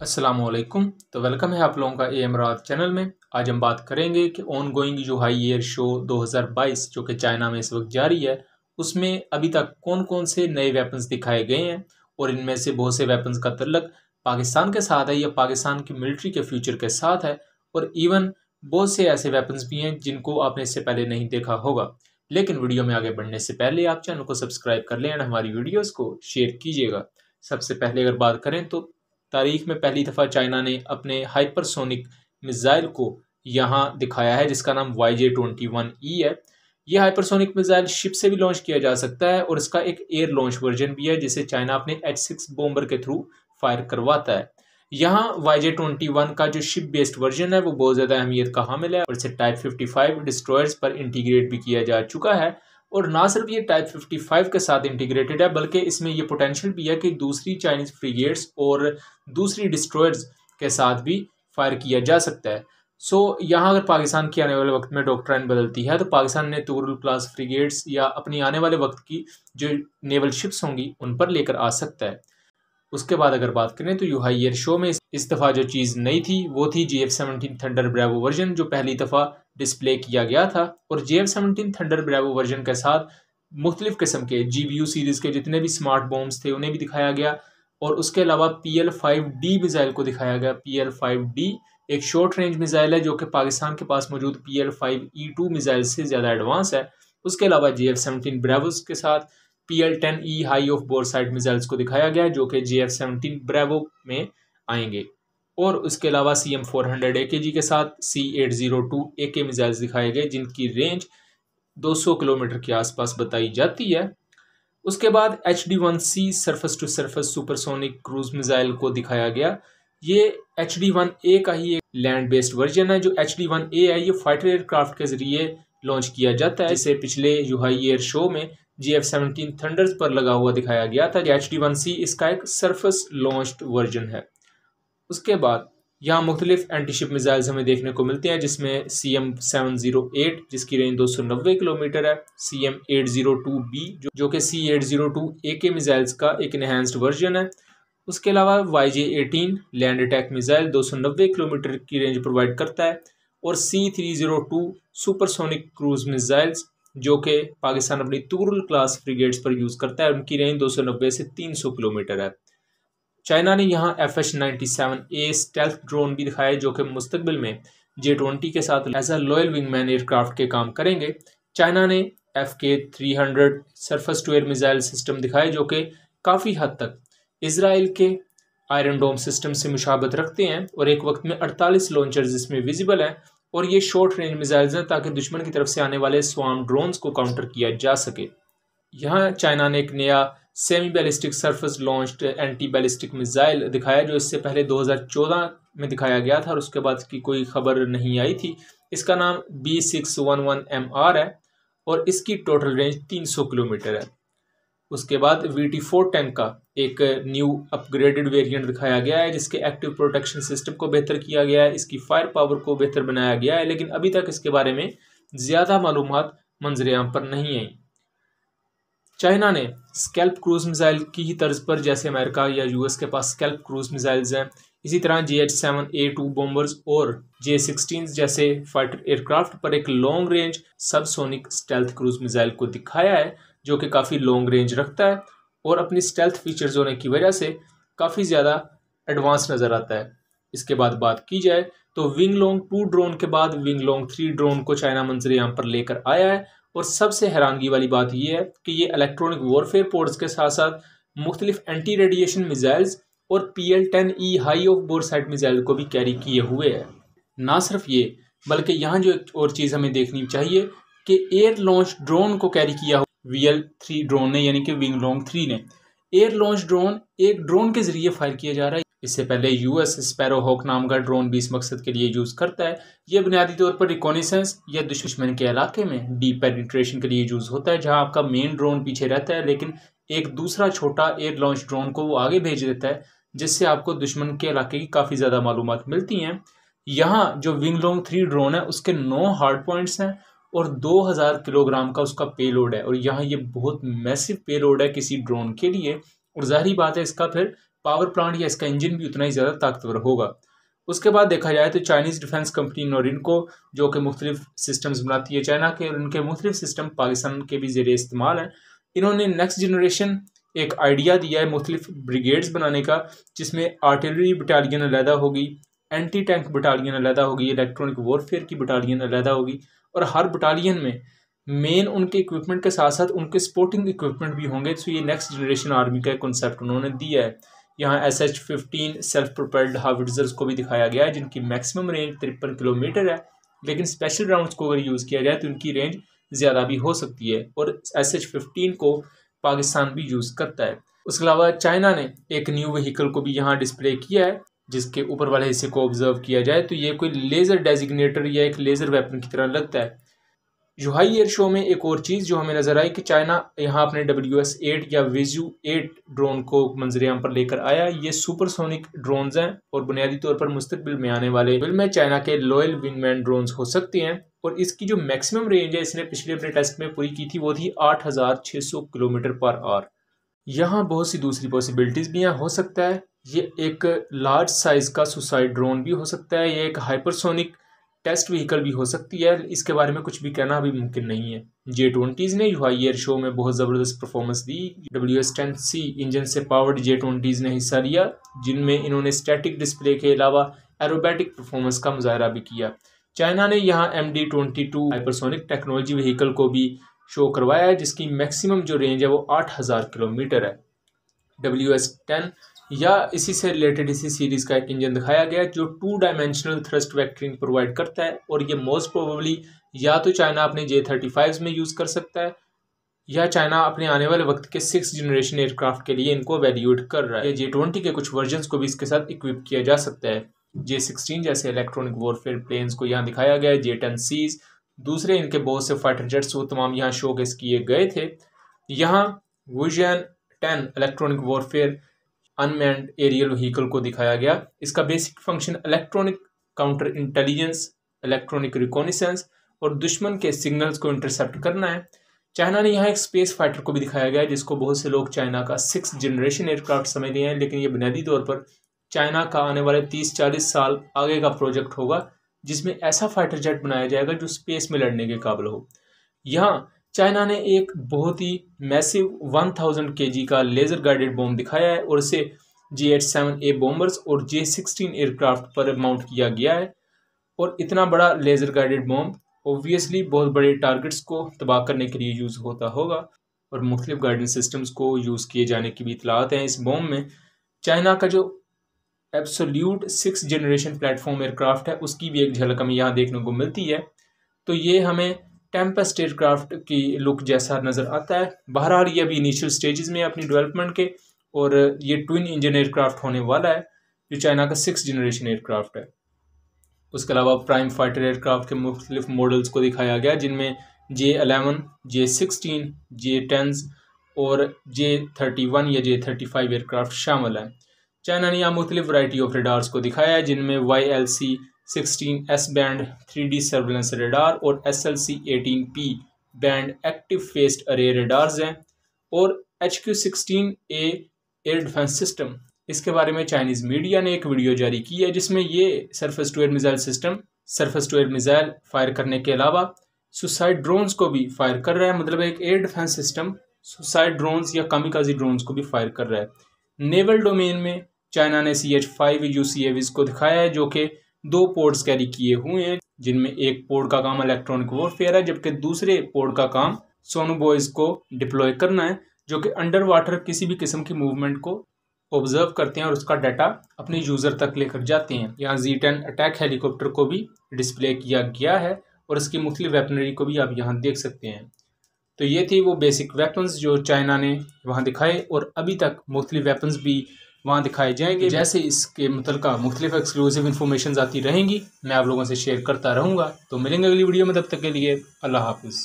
अस्सलामुअलैकुम। तो वेलकम है आप लोगों का एमरात चैनल में। आज हम बात करेंगे कि ऑन गोइंग जो हाई एयर शो 2022 जो कि चाइना में इस वक्त जारी है, उसमें अभी तक कौन कौन से नए वेपन्स दिखाए गए हैं और इनमें से बहुत से वेपन्स का तल्लक पाकिस्तान के साथ है या पाकिस्तान की मिलिट्री के फ्यूचर के साथ है, और इवन बहुत से ऐसे वेपन्स भी हैं जिनको आपने इससे पहले नहीं देखा होगा। लेकिन वीडियो में आगे बढ़ने से पहले आप चैनल को सब्सक्राइब कर लें और हमारी वीडियोज़ को शेयर कीजिएगा। सबसे पहले अगर बात करें तो तारीख में पहली दफ़ा चाइना ने अपने हाइपरसोनिक मिसाइल को यहाँ दिखाया है जिसका नाम YJ-21E है। यह हाइपरसोनिक मिसाइल शिप से भी लॉन्च किया जा सकता है और इसका एक एयर लॉन्च वर्जन भी है जिसे चाइना अपने H-6 बॉम्बर के थ्रू फायर करवाता है। यहाँ YJ-21 का जो शिप बेस्ड वर्जन है वो बहुत ज़्यादा अहमियत का हामिल है और इसे टाइप 55 डिस्ट्रॉयर्स पर इंटीग्रेट भी किया जा चुका है। और ना सिर्फ ये टाइप 55 के साथ इंटीग्रेटेड है बल्कि इसमें ये पोटेंशियल भी है कि दूसरी चाइनीज फ्रिगेट्स और दूसरी डिस्ट्रॉयर्स के साथ भी फायर किया जा सकता है। यहाँ अगर पाकिस्तान के आने वाले वक्त में डॉक्ट्राइन बदलती है तो पाकिस्तान ने तुगरुल क्लास फ्रिगेट्स या अपनी आने वाले वक्त की जो नेवल शिप्स होंगी उन पर लेकर आ सकता है। उसके बाद अगर बात करें तो यूहाई एयर शो में इस दफ़ा जो चीज़ नई थी वो थी JF-17 थंडर ब्रेवो वर्जन जो पहली दफ़ा डिस्प्ले किया गया था। और JF-17 थंडर ब्रेवो वर्जन के साथ मुख्तलिफ़ किस्म के GBU सीरीज़ के जितने भी स्मार्ट बॉम्ब्स थे उन्हें भी दिखाया गया और उसके अलावा PL-5D मिसाइल को दिखाया गया। PL-5D एक शॉर्ट रेंज मिसाइल है जो कि पाकिस्तान के पास मौजूद PL-5E2 मिसाइल से ज़्यादा एडवांस है। उसके अलावा JF-17 ब्रेवोस के साथ PL-10E high of bore side missiles को दिखाया गया जो कि JF-17 ब्रेवो में आएंगे। और उसके अलावा CM-400 AKG के साथ C-802 AK मिसाइल्स दिखाए गए जिनकी रेंज 200 किलोमीटर के आसपास बताई जाती है। उसके बाद HD-1C surface to surface supersonic cruise missile को दिखाया गया। ये HD-1A का ही एक लैंड बेस्ड वर्जन है। जो HD-1A है ये फाइटर एयरक्राफ्ट के जरिए लॉन्च किया जाता है जिसे पिछले यूहाई एयर शो में JF-17 थंडर्स पर लगा हुआ दिखाया गया था। HD-1C इसका एक सरफेस लॉन्च्ड वर्जन है। उसके बाद यहाँ मुख्तलिफ एंटीशिप मिसाइल्स हमें देखने को मिलते हैं जिसमें CM-708 जिसकी रेंज 290 किलोमीटर है, CM-802B जो कि C-802 AK मिसाइल्स का एक इनहेंस्ड वर्जन है। उसके अलावा YJ-18 land attack missile 290 kilometre की रेंज प्रोवाइड करता है और C-302 सुपरसोनिक क्रूज मिसाइल्स जो कि पाकिस्तान अपनी तुगरुल क्लास फ्रिगेट्स पर यूज़ करता है, उनकी रेंज 290 से 300 किलोमीटर है। चाइना ने यहाँ FH-97A स्टेल्थ ड्रोन भी दिखाया जो कि मुस्तकबिल में J-20 के साथ as a loyal wingman aircraft के काम करेंगे। चाइना ने FK-300 surface to air missile system दिखाए जो कि काफ़ी हद तक इसराइल के आयरन डोम सिस्टम से मुशाबत रखते हैं और एक वक्त में 48 लॉन्चर्स इसमें विजिबल हैं और ये शॉर्ट रेंज मिसाइल्स हैं ताकि दुश्मन की तरफ से आने वाले स्वार्म ड्रोन्स को काउंटर किया जा सके। यहाँ चाइना ने एक नया semi ballistic surface launched anti ballistic missile दिखाया जो इससे पहले 2014 में दिखाया गया था और उसके बाद की कोई खबर नहीं आई थी। इसका नाम B611MR है और इसकी टोटल रेंज 300 किलोमीटर है। उसके बाद VT-4 टैंक का एक न्यू अपग्रेडेड वेरिएंट दिखाया गया है जिसके एक्टिव प्रोटेक्शन सिस्टम को बेहतर किया गया है, इसकी फायर पावर को बेहतर बनाया गया है, लेकिन अभी तक इसके बारे में ज़्यादा मालूमात मंजरेआम पर नहीं आई। चाइना ने स्कैल्प क्रूज मिसाइल की ही तर्ज पर जैसे अमेरिका या US के पास स्कैल्प क्रूज मिसाइल्स हैं, इसी तरह JH-7A2 बॉम्बर्स और J-16 जैसे फाइटर एयरक्राफ्ट पर एक long range subsonic stealth cruise missile को दिखाया है जो कि काफ़ी लॉन्ग रेंज रखता है और अपनी स्टेल्थ फीचर्स होने की वजह से काफ़ी ज़्यादा एडवांस नज़र आता है। इसके बाद बात की जाए तो विंगलोंग 2 ड्रोन के बाद विंगलोंग 3 ड्रोन को चाइना मंजरेआम पर लेकर आया है और सबसे हैरानगी वाली बात यह है कि ये इलेक्ट्रॉनिक वॉरफेयर पोर्ट्स के साथ साथ मुख्तलिफ एंटी रेडिएशन मिसाइल्स और PL-10E high of bore side missile को भी कैरी किए हुए है। ना सिर्फ ये बल्कि यहाँ जो एक और चीज़ हमें देखनी चाहिए कि एयर लॉन्च ड्रोन को कैरी किया VL-3 ड्रोन ने यानी कि विंगलोंग 3 ने। एयर लॉन्च ड्रोन एक ड्रोन के जरिए फायर किया जा रहा है। इससे पहले US स्पैरोहॉक नाम का ड्रोन भी इस मकसद के लिए यूज़ करता है। यह बुनियादी तौर पर रिकॉनिसेंस या दुश्मन के इलाके में डीप पेनिट्रेशन के लिए यूज़ होता है जहां आपका मेन ड्रोन पीछे रहता है लेकिन एक दूसरा छोटा एयर लॉन्च ड्रोन को वो आगे भेज देता है जिससे आपको दुश्मन के इलाके की काफ़ी ज़्यादा मालूमात मिलती हैं। यहाँ जो विंगलोंग 3 ड्रोन है उसके 9 हार्ड पॉइंट्स हैं और 2000 किलोग्राम का उसका पेलोड है और यहाँ ये बहुत मैसिव पेलोड है किसी ड्रोन के लिए और जाहिर बात है इसका फिर पावर प्लांट या इसका इंजन भी उतना ही ज़्यादा ताकतवर होगा। उसके बाद देखा जाए तो चाइनीज़ डिफेंस कंपनी नोरिनको, जो कि मुख्तलिफ सिस्टम्स बनाती है चाइना के, और उनके मुख्तलिफ सिस्टम पाकिस्तान के भी ज़ेरे इस्तेमाल हैं। इन्होंने नेक्स्ट जनरेशन एक आइडिया दिया है मुख्तलिफ ब्रिगेड्स बनाने का, जिसमें आर्टिलरी बटालियन अलहदा होगी, एंटी टैंक बटालियन अलहदा होगी, इलेक्ट्रॉनिक वॉरफेयर की बटालियन अलहदा होगी, और हर बटालियन में मेन उनके इक्विपमेंट के साथ साथ उनके सपोर्टिंग इक्विपमेंट भी होंगे। तो ये नेक्स्ट जनरेशन आर्मी का कॉन्सेप्ट उन्होंने दिया है। यहाँ SH-15 सेल्फ प्रोपेल्ड हाविट्जर्स को भी दिखाया गया है, जिनकी मैक्सिमम रेंज 53 किलोमीटर है, लेकिन स्पेशल राउंड्स को अगर यूज़ किया जाए तो उनकी रेंज ज़्यादा भी हो सकती है, और SH-15 को पाकिस्तान भी यूज़ करता है। उसके अलावा चाइना ने एक न्यू व्हीकल को भी यहाँ डिस्प्ले किया है, जिसके ऊपर वाले हिस्से को ऑब्जर्व किया जाए तो ये कोई लेज़र डेजिग्नेटर या एक लेज़र वेपन की तरह लगता है। यूहाई एयर शो में एक और चीज़ जो हमें नज़र आई कि चाइना यहाँ अपने WS-8 या Vizu-8 ड्रोन को मंजरेआम पर लेकर आया। ये सुपरसोनिक ड्रोन्स हैं और बुनियादी तौर पर मुस्तकबिल में आने वाले में चाइना के लॉयल विंगमैन ड्रोन्स हो सकते हैं, और इसकी जो मैक्सिमम रेंज है इसने पिछले अपने टेस्ट में पूरी की थी, वो थी 8600 किलोमीटर पर आवर। यहाँ बहुत सी दूसरी पॉसिबिलिटीज़ भी यहाँ हो सकता है। ये एक लार्ज साइज़ का सुसाइड ड्रोन भी हो सकता है, ये एक हाइपरसोनिक टेस्ट व्हीकल भी हो सकती है। इसके बारे में कुछ भी कहना अभी मुमकिन नहीं है। J-20s ने यूहाई एयर शो में बहुत ज़बरदस्त परफॉर्मेंस दी। WS-10C इंजन से पावर्ड J-20s ने हिस्सा लिया, जिनमें इन्होंने स्टैटिक डिस्प्ले के अलावा एरोबैटिक परफॉर्मेंस का मुजाहरा भी किया। चाइना ने यहाँ MD-22 हाइपरसोनिक टेक्नोलॉजी व्हीकल को भी शो करवाया है, जिसकी मैक्सिमम जो रेंज है वो 8000 किलोमीटर है। WS-10 या इसी से रिलेटेड इसी सीरीज़ का एक इंजन दिखाया गया जो 2 डायमेंशनल थ्रस्ट वेक्टरिंग प्रोवाइड करता है, और ये मोस्ट प्रोबेबली या तो चाइना अपने J-35s में यूज़ कर सकता है, या चाइना अपने आने वाले वक्त के 6th जनरेशन एयरक्राफ्ट के लिए इनको वैल्यूएट कर रहा है। J-20 के कुछ वर्जन्स को भी इसके साथ इक्विप किया जा सकता है। J-16 जैसे इलेक्ट्रॉनिक वॉरफेयर प्लेन्स को यहाँ दिखाया गया है। J-10Cs, दूसरे इनके बहुत से फाइटर जेट्स वो तमाम यहाँ शोकेस किए गए थे। यहाँ vision 10 electronic warfare unmanned aerial vehicle को दिखाया गया। इसका basic function electronic counter intelligence, electronic reconnaissance और दुश्मन के सिग्नल्स को इंटरसेप्ट करना है। चाइना ने यहाँ एक स्पेस फाइटर को भी दिखाया गया है, जिसको बहुत से लोग चाइना का 6th जनरेशन एयरक्राफ्ट समझते हैं, लेकिन ये बुनियादी तौर पर चाइना का आने वाले 30-40 साल आगे का प्रोजेक्ट होगा, जिसमें ऐसा फाइटर जेट बनाया जाएगा जो स्पेस में लड़ने के काबिल हो। यहाँ चाइना ने एक बहुत ही मैसिव 1000 kg का लेज़र गाइडेड बॉम्ब दिखाया है, और इसे J-87A बॉम्बर्स और J-16 एयरक्राफ्ट पर माउंट किया गया है। और इतना बड़ा लेज़र गाइडेड बॉम्ब ऑब्वियसली बहुत बड़े टारगेट्स को तबाह करने के लिए यूज़ होता होगा, और मुख्तलिफ गाइडेंस सिस्टम्स को यूज़ किए जाने की भी इतलात हैं इस बॉम्ब में। चाइना का जो absolute 6th generation platform aircraft है उसकी भी एक झलक हमें यहाँ देखने को मिलती है। तो ये हमें टेम्पेस्ट एयरक्राफ्ट की लुक जैसा नज़र आता है। बहरहाल ये अभी इनिशियल स्टेजेस में अपनी डेवलपमेंट के, और ये ट्विन इंजन एयरक्राफ्ट होने वाला है जो चाइना का 6th जनरेशन एयरक्राफ्ट है। उसके अलावा प्राइम फाइटर एयरक्राफ्ट के मुख्तलिफ मॉडल्स को दिखाया गया, जिनमें J-11, J-16, J-10s और J-31 या J-35 एयरक्राफ्ट शामिल हैं। चाइना ने यहाँ मुख्तलिफ वैरायटी ऑफ रेडार्स को दिखाया है, जिनमें YLC-16 S band 3D surveillance radar और SLC-18P बैंड एक्टिव फेस्ड अरे रेडार्स हैं, और HQ-16A एयर डिफेंस सिस्टम। इसके बारे में चाइनीज़ मीडिया ने एक वीडियो जारी की है, जिसमें ये surface to air missile system surface to air missile fire करने के अलावा सुसाइड ड्रोन्स को भी फायर कर रहा है। मतलब एक air defence system suicide drones या कामिकाजी ड्रोन्स को भी फायर कर रहा है। नेवल डोमेन में चाइना ने CH-5 UCAVs को दिखाया है, जो कि 2 पोर्ट्स कैरी किए हुए हैं, जिनमें एक पोर्ट का काम इलेक्ट्रॉनिक वॉरफेयर है, जबकि दूसरे पोर्ट का काम सोनोबॉयज को डिप्लॉय करना है, जो कि अंडर वाटर किसी भी किस्म की मूवमेंट को ऑब्जर्व करते हैं और उसका डाटा अपने यूज़र तक लेकर जाते हैं। यहाँ Z-10 अटैक हेलीकॉप्टर को भी डिस्प्ले किया गया है, और इसकी मुख्तलिफ वेपनरी को भी आप यहाँ देख सकते हैं। तो ये थी वो बेसिक वेपन्स जो चाइना ने वहाँ दिखाए, और अभी तक मुख्तलिफ वेपन्स भी वहाँ दिखाए जाएंगे। जैसे इसके मुतल्लिक़ मुख्तलिफ एक्सक्लूसिव इन्फॉर्मेशन आती रहेंगी, मैं आप लोगों से शेयर करता रहूँगा। तो मिलेंगे अगली वीडियो में, तब तक के लिए अल्लाह हाफिज़।